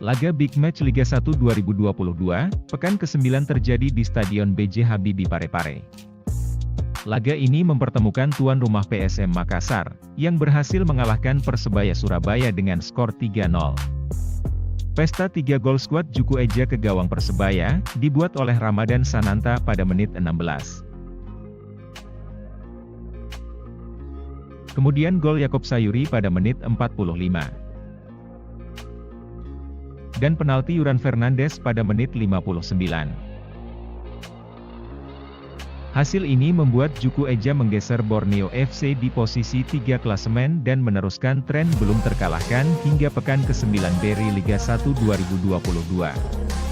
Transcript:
Laga Big Match Liga 1 2022, pekan ke-9 terjadi di Stadion B.J. Habibie Parepare. Laga ini mempertemukan tuan rumah PSM Makassar, yang berhasil mengalahkan Persebaya Surabaya dengan skor 3-0. Pesta 3 gol skuad Juku Eja ke gawang Persebaya, dibuat oleh Ramadan Sananta pada menit 16. Kemudian gol Yakob Sayuri pada menit 45. Dan penalti Yuran Fernandes pada menit 59. Hasil ini membuat Juku Eja menggeser Borneo FC di posisi 3 klasemen dan meneruskan tren belum terkalahkan hingga pekan ke-9 dari Liga 1 2022.